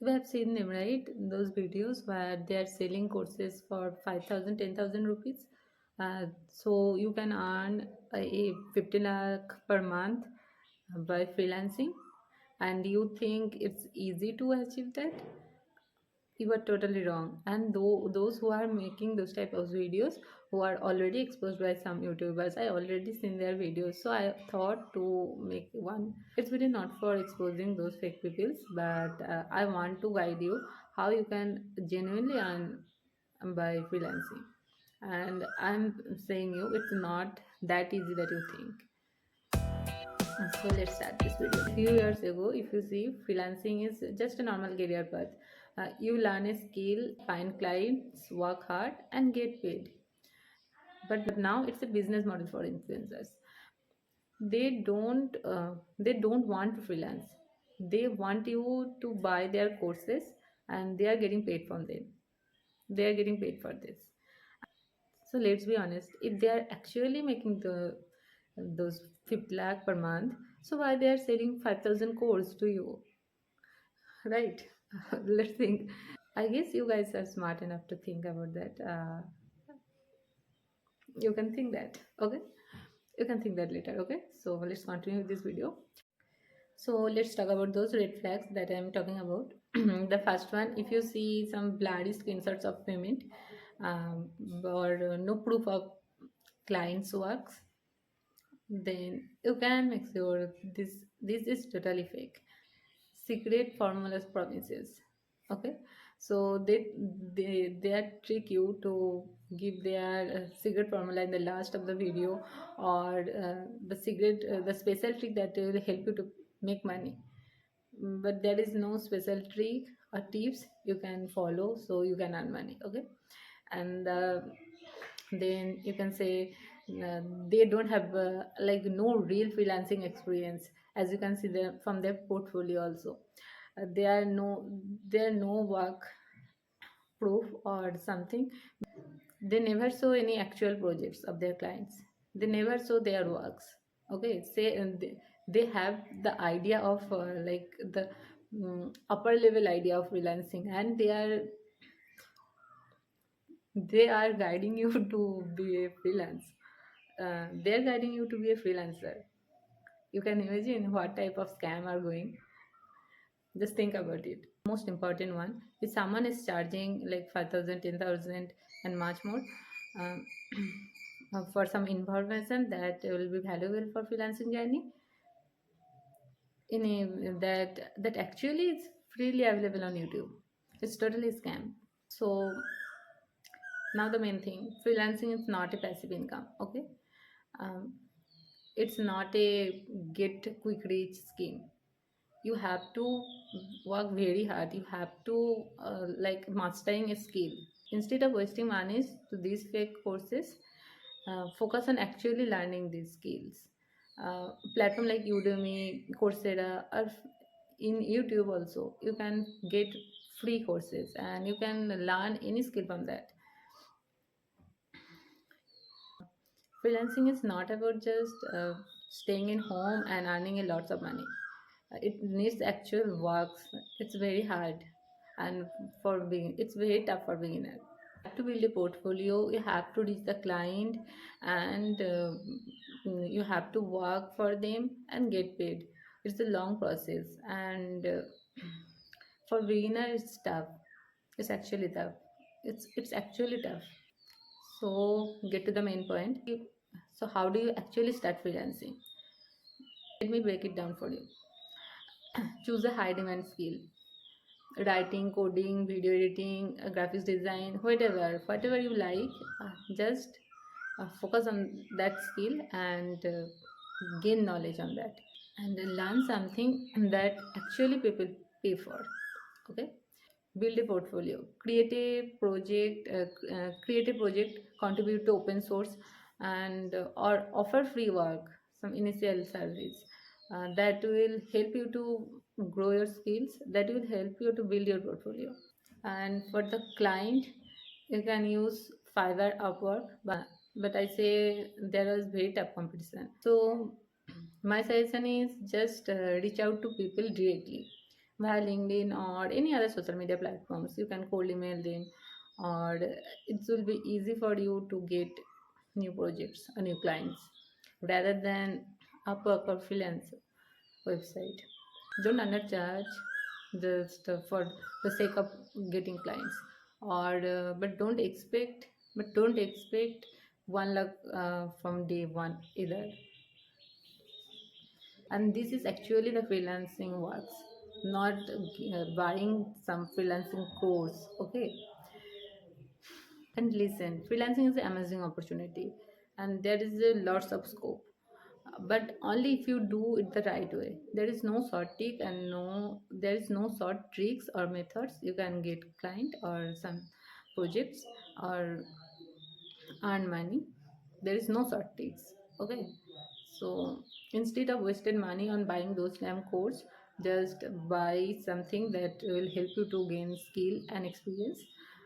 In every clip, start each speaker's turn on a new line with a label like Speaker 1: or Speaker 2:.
Speaker 1: You have seen them, right? Those videos where they are selling courses for 5,000, 10,000 rupees. So you can earn a 50 lakh per month by freelancing. And you think it's easy to achieve that? You are totally wrong. And those who are making those type of videos, who are already exposed by some YouTubers, I already seen their videos. So I thought to make one. It's really not for exposing those fake peoples, but I want to guide you how you can genuinely earn by freelancing. And I'm saying you, it's not that easy that you think. So let's start this video. A few years ago, if you see, freelancing is just a normal career path. You learn a skill, find clients, work hard, and get paid. But now it's a business model for influencers. They don't want to freelance. They want you to buy their courses, and they are getting paid from them. They are getting paid for this. So let's be honest. If they are actually making those 50 lakh per month, so why they are selling 5,000 course to you, right? Let's think. I guess you guys are smart enough to think about that. You can think that, okay? You can think that later, okay? So let's continue with this video. So let's talk about those red flags that I'm talking about. The first one, if you see some bloody screenshots of payment, or no proof of clients' works, then you can make sure this is totally fake. Secret formulas promises, okay? So they are trick you to give their secret formula in the last of the video, or the special trick that will help you to make money. But there is no special trick or tips you can follow so you can earn money, okay? And then you can say they don't have like no real freelancing experience, as you can see them from their portfolio also. There are no work proof or something. They never show any actual projects of their clients. They never show their works, okay? Say they have the idea of like the upper level idea of freelancing, and they are guiding you to be a freelance. They're guiding you to be a freelancer. You can imagine what type of scam are going. Just think about it. Most important one, if someone is charging like 5,000, 10,000, and much more, um, for some information that will be valuable for freelancing journey, that actually is freely available on YouTube. It's totally a scam. So now the main thing, freelancing is not a passive income, okay? um, it's not a get quick rich scheme. You have to work very hard. You have to like mastering a skill. Instead of wasting money to these fake courses, focus on actually learning these skills. Platform like Udemy, Coursera, or in YouTube also you can get free courses and you can learn any skill from that. Freelancing is not about just staying in home and earning a lots of money. It needs actual works. It's very hard, and it's very tough for beginner. You have to build a portfolio. You have to reach the client, and you have to work for them and get paid. It's a long process, and for beginner it's tough. It's actually tough. It's actually tough. So get to the main point. So how do you actually start freelancing? Let me break it down for you. Choose a high demand skill. Writing, coding, video editing, graphics design, whatever you like. Just focus on that skill and gain knowledge on that, and learn something that actually people pay for, okay? Build a portfolio, create a project, contribute to open source, and or offer free work, some initial service that will help you to grow your skills, that will help you to build your portfolio. And for the client, you can use Fiverr, Upwork, but I say there is very tough competition. So my suggestion is just reach out to people directly. via LinkedIn or any other social media platforms. You can cold email them, or it will be easy for you to get new projects or new clients rather than Upwork or freelance website. Don't undercharge just for the sake of getting clients, or but don't expect 1 lakh from day one either. And this is actually the freelancing works, not buying some freelancing course. Okay, and listen, freelancing is an amazing opportunity, and there is a lots of scope, but only if you do it the right way. There is no short trick, and there is no short tricks or methods you can get client or some projects or earn money. There is no short tricks. Okay, so instead of wasted money on buying those damn course, just buy something that will help you to gain skill and experience.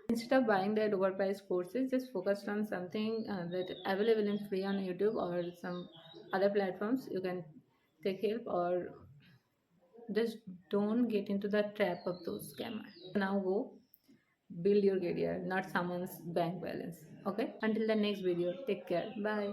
Speaker 1: Instead of buying that overpriced courses, just focus on something that available in free on YouTube or some other platforms. You can take help, or just don't get into the trap of those scammers. Now go build your career, not someone's bank balance. Okay, until the next video, take care, bye.